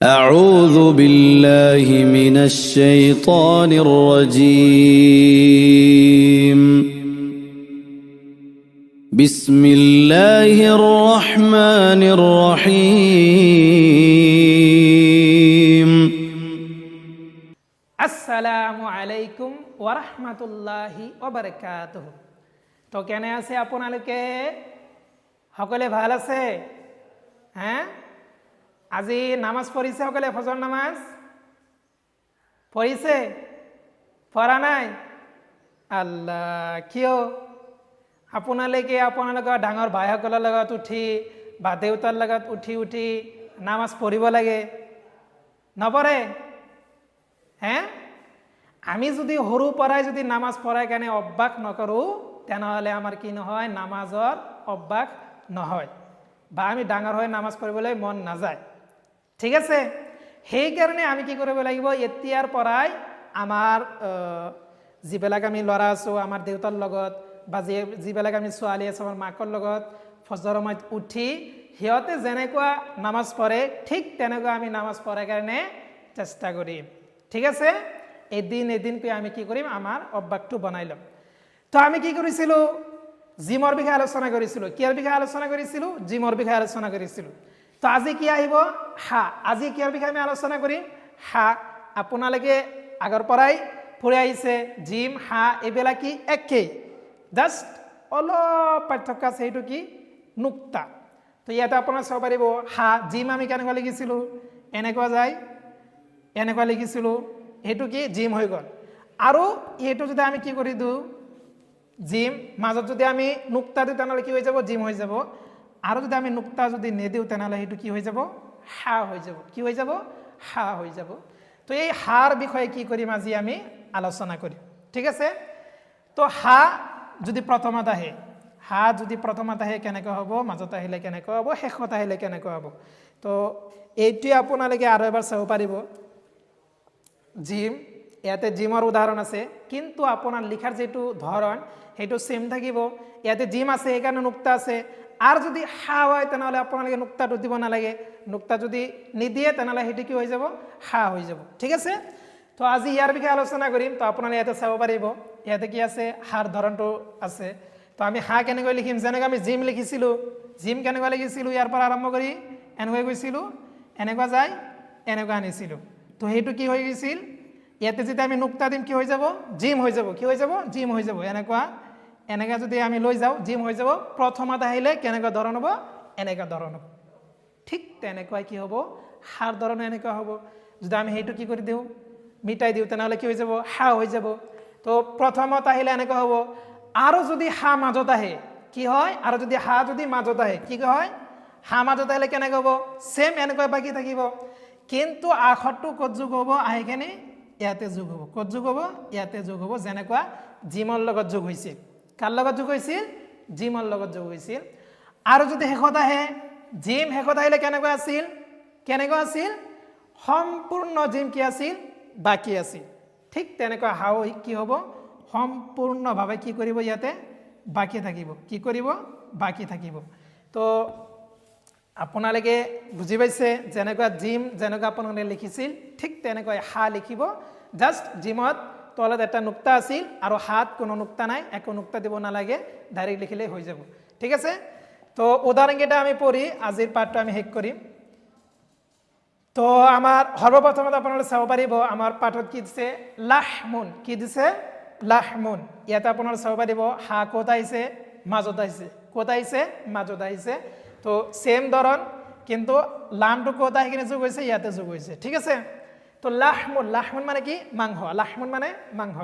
أعوذ بالله من الشيطان الرجيم بسم الله الرحمن الرحيم আসসালামু আলাইকুম ওয়া রাহমাতুল্লাহি ওয়া বারাকাতুহু। তো কেনে আছে আপোনালোকে? সকলে ভাল আছে? হ্যাঁ, আজি নামাজ পঢ়িছে সকলে? ফজৰ নামাজ পঢ়িছে? পঢ়া নাই? আল্লাহ, কিয়? আপোনালোকে আপোনালোকৰ ডাঙৰ ভাইসকলৰ লগত উঠি বা দেউতাৰ লগত উঠি নামাজ পঢ়িব লাগে, নপঢ়ে? হ্যাঁ, আমি যদি সৰু পৰাই যদি নামাজ পঢ়াই কাৰণে অভ্যাস নকৰোঁ তেনেহ'লে আমাৰ কি নহয়, নামাজৰ অভ্যাস নহয় বা আমি ডাঙৰ হৈ নামাজ পঢ়িবলৈ মন নাযায়। ঠিক আছে, সেইকাৰণে আমি কি কৰিব লাগিব, এতিয়াৰ পৰাই আমাৰ যিবিলাক আমি ল'ৰা আছোঁ আমাৰ দেউতাৰ লগত বা যিবিলাক আমি ছোৱালী আছোঁ আমাৰ মাকৰ লগত ফজৰ সময়ত উঠি সিহঁতে যেনেকুৱা নামাজ পঢ়ে ঠিক তেনেকুৱা আমি নামাজ পঢ়াৰ কাৰণে চেষ্টা কৰিম। ঠিক আছে, এদিনকৈ আমি কি কৰিম, আমাৰ অভ্যাসটো বনাই ল'ম। তো আমি কি কৰিছিলোঁ, জিমৰ বিষয়ে আলোচনা কৰিছিলোঁ। কিহৰ বিষয়ে আলোচনা কৰিছিলোঁ? জিমৰ বিষয়ে আলোচনা কৰিছিলোঁ। তো আজি কি আহিব? হা। আজি কিহৰ বিষয়ে আমি আলোচনা কৰিম? হা। আপোনালোকে আগৰ পৰাই পঢ়ি আহিছে, জিম হা এইবিলাক কি একেই, জাষ্ট অলপ পাৰ্থক্য আছে। সেইটো কি? নুক্তা। তো ইয়াতে আপোনাৰ চাব পাৰিব, হা জিম আমি কেনেকুৱা লিখিছিলোঁ, এনেকুৱা যায়, এনেকুৱা লিখিছিলোঁ, সেইটো কি জিম হৈ গ'ল। আৰু এইটো যদি আমি কি কৰি দিওঁ, জিম, মাজত যদি আমি নুক্তা দিওঁ তেনেহ'লে কি হৈ যাব? জিম হৈ যাব। আৰু যদি আমি নুক্তা যদি নিদিওঁ তেনেহ'লে সেইটো কি হৈ যাব? হা হৈ যাব। কি হৈ যাব? হা হৈ যাব। তো এই হার বিষয়ে কি কৰিম আজি আমি আলোচনা কৰিম। ঠিক আছে, তো হা যদি প্ৰথমত আহে, হা যদি প্ৰথমত আহে কেনেকৈ হ'ব, মাজত আহিলে কেনেকৈ হ'ব, শেষত আহিলে কেনেকৈ হ'ব। তো এইটোৱে আপোনালোকে আৰু এবাৰ চাব পাৰিব। জিম, ইয়াতে জিমৰ উদাহৰণ আছে, কিন্তু আপোনাৰ লিখাৰ যিটো ধৰণ সেইটো সেম থাকিব। ইয়াতে জিম আছে সেইকাৰণে নুক্তা আছে। আৰু যদি হা হয় তেনেহ'লে আপোনালোকে নুক্তাটো দিব নালাগে। নুক্তা যদি নিদিয়ে তেনেহ'লে সেইটো কি হৈ যাব? হা হৈ যাব। ঠিক আছে, তো আজি ইয়াৰ বিষয়ে আলোচনা কৰিম। তো আপোনালোকে ইয়াতে চাব পাৰিব, ইয়াতে কি আছে,হাৰ ধৰণটো আছে। তো আমি হা কেনেকৈ লিখিম, যেনেকৈ আমি জিম লিখিছিলোঁ, জিম কেনেকুৱা লিখিছিলোঁ, ইয়াৰ পৰা আৰম্ভ কৰি এনেকৈ গৈছিলোঁ, এনেকুৱা যায়, এনেকুৱা আনিছিলোঁ। তো সেইটো কি হৈ গৈছিল, ইয়াতে যেতিয়া আমি নুক্তা দিম কি হৈ যাব? জিম হৈ যাব। কি হৈ যাব? জিম হৈ যাব। এনেকুৱা যদি আমি লৈ যাওঁ জিম হৈ যাব। প্ৰথমত আহিলে কেনেকুৱা ধৰণ হ'ব? এনেকুৱা ধৰণ হ'ব। ঠিক তেনেকুৱাই কি হ'ব,হাৰ ধৰণ এনেকুৱা হ'ব। যদি আমি সেইটো কি কৰি দিওঁ, মিটাই দিওঁ, তেনেহ'লে কি হৈ যাব? হা হৈ যাব। তো প্ৰথমত আহিলে এনেকুৱা হ'ব। আৰু যদি হা মাজত আহে কি হয়, আৰু যদি হা যদি মাজত আহে কি হয়, হা মাজত আহিলে কেনেকৈ হ'ব? ছেম এনেকুৱা বাকী থাকিব, কিন্তু আখৰটো ক'ত যোগ হ'ব? আহি কেনে ইয়াতে যোগ হ'ব। ক'ত যোগ হ'ব? ইয়াতে যোগ হ'ব। যেনেকুৱা জিমৰ লগত যোগ হৈছিল। কাৰ লগত যোগ হৈছিল? জিমৰ লগত যোগ হৈছিল। আৰু যদি শেষত আহে, জিম শেষত আহিলে কেনেকুৱা আছিল? কেনেকুৱা আছিল? সম্পূৰ্ণ জিম কি আছিল? বাকী আছিল। ঠিক তেনেকুৱা হাও কি হ'ব? সম্পূৰ্ণভাৱে কি কৰিব? ইয়াতে বাকী থাকিব। কি কৰিব? বাকী থাকিব। তো আপোনালোকে বুজি পাইছে, যেনেকুৱা জিম যেনেকুৱা আপোনালোকে লিখিছিল ঠিক তেনেকৈ হা লিখিব। জাষ্ট জিমত তলত এটা নুক্তা আছিল আৰু হাত কোনো নুক্তা নাই, একো নুক্তা দিব নালাগে, ডাইৰেক্ট লিখিলেই হৈ যাব। ঠিক আছে, তো উদাহৰণকেইটা আমি পঢ়ি আজিৰ পাঠটো আমি শেষ কৰিম। তো আমাৰ সৰ্বপ্ৰথমত আপোনালোকে চাব পাৰিব, আমাৰ পাঠত কি দিছে? লাহমুন। কি দিছে? লাহমুন। ইয়াতে আপোনালোকে চাব পাৰিব হা ক'ত আহিছে? মাজত আহিছে। ক'ত আহিছে? মাজত আহিছে। তো সেম ধৰণ, কিন্তু লামটো ক'ত আহি কিনে যোগ হৈছে? ইয়াতে যোগ হৈছে। ঠিক আছে, তো লাহমুন, লাহমুন মানে কি? মাংস। লাহমুন মানে মাংস।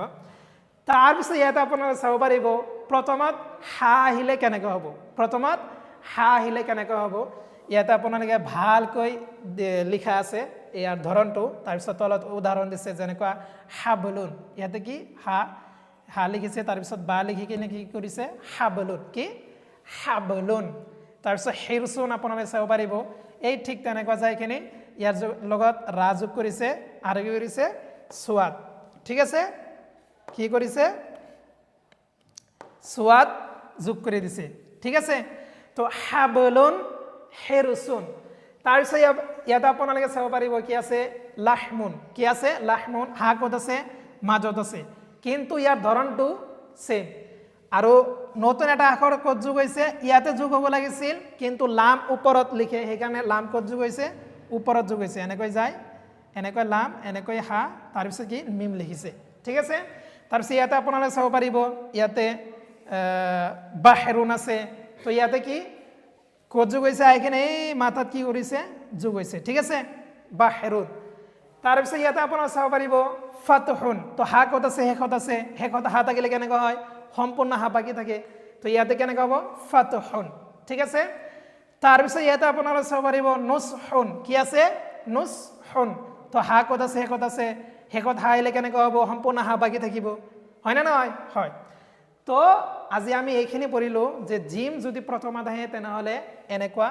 তাৰপিছত ইয়াতে আপোনালোকে চাব পাৰিব প্ৰথমত হা আহিলে কেনেকৈ হ'ব। প্ৰথমত হা আহিলে কেনেকৈ হ'ব, ইয়াতে আপোনালোকে ভালকৈ লিখা আছে ইয়াৰ ধৰণটো। তাৰপিছত তলত উদাহৰণ দিছে, যেনেকুৱা হাবলুন। ইয়াতে কি? হা, হা লিখিছে, তাৰপিছত বা লিখি কিনে কি কৰিছে? হাবলুন। কি? হাবলুন। তাৰপিছত হিৰচুন আপোনালোকে চাব পাৰিব, এই ঠিক তেনেকুৱা যায়খিনি ইয়াৰ লগত ৰা যোগ কৰিছে আৰু কি কৰিছে? সোৱাদ। ঠিক আছে, কি কৰিছে? সোৱাদ যোগ কৰি দিছে। ঠিক আছে, তো হাবলুন, হেৰুচুন। তাৰপিছত ইয়াতে আপোনালোকে চাব পাৰিব কি আছে লাহমুন, কি আছে লাহমুন, হা ক'ত আছে মাজত আছে, কিন্তু ইয়াৰ ধৰণটো সেম। আৰু নতুন এটা আখৰ ক'ত যোগ হৈছে, ইয়াতে যোগ হ'ব লাগিছিল কিন্তু লাম ওপৰত লিখে, সেইকাৰণে লাম ক'ত যোগ হৈছে ওপৰত যোগ হৈছে, এনেকৈ যায় এনেকৈ লাম এনেকৈ হা তাৰপিছত কি মিম লিখিছে, ঠিক আছে। তাৰপিছত ইয়াতে আপোনালোকে চাব পাৰিব ইয়াতে বাহৰুন আছে, তো ইয়াতে কি ক'ত যোগ হৈছে এইখিনি এই মাথাত কি কৰিছে যোগ হৈছে, ঠিক আছে বাহৰুন। তাৰপিছত ইয়াতে আপোনালোকে চাব পাৰিব ফাতহুন, তো হা ক'ত আছে শেষত আছে, শেষত হা থাকিলে কেনেকুৱা হয় সম্পূৰ্ণ হা বাকী থাকে, তো ইয়াতে কেনেকুৱা হ'ব ফাতহুন, ঠিক আছে। তাৰপিছত ইয়াতে আপোনালোকে চাব পাৰিব নুসহুন, কি আছে নুসহুন, তো হা ক'ত আছে শেষত আছে, শেষত হা আহিলে কেনেকুৱা হ'ব সম্পূৰ্ণ হা বাকী থাকিব, হয় না নহয় হয়। তো আজি আমি এইখিনি পঢ়িলোঁ যে জিম যদি প্ৰথমত আহে তেনেহ'লে এনেকুৱা,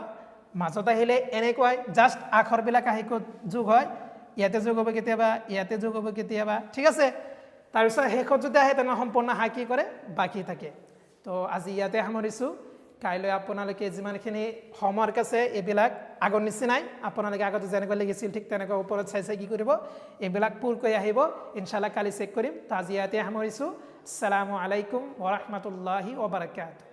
মাজত আহিলে এনেকুৱাই, জাষ্ট আখৰবিলাক আহি ক'ত যোগ হয়, ইয়াতে যোগ হ'ব কেতিয়াবা, ইয়াতে যোগ হ'ব কেতিয়াবা, ঠিক আছে। তাৰপিছত শেষত যদি আহে তেনেহ'লে সম্পূৰ্ণ হা কি কৰে বাকী থাকে। তো আজি ইয়াতে সামৰিছোঁ, কাইলৈ আপোনালোকে যিমানখিনি হোমৱৰ্ক আছে এইবিলাক আগৰ নিচিনাই আপোনালোকে আগতে যেনেকৈ লিখিছিল ঠিক তেনেকৈ ওপৰত চাই চাই কি কৰিব এইবিলাক পূৰ কৰি আহিব, ইনশাআল্লাহ কালি চেক কৰিম। তো আজি ইয়াতে সামৰিছোঁ। আসসালামু আলাইকুম ওয়া ৰাহমাতুল্লাহি ওয়া বাৰাকাতুহু।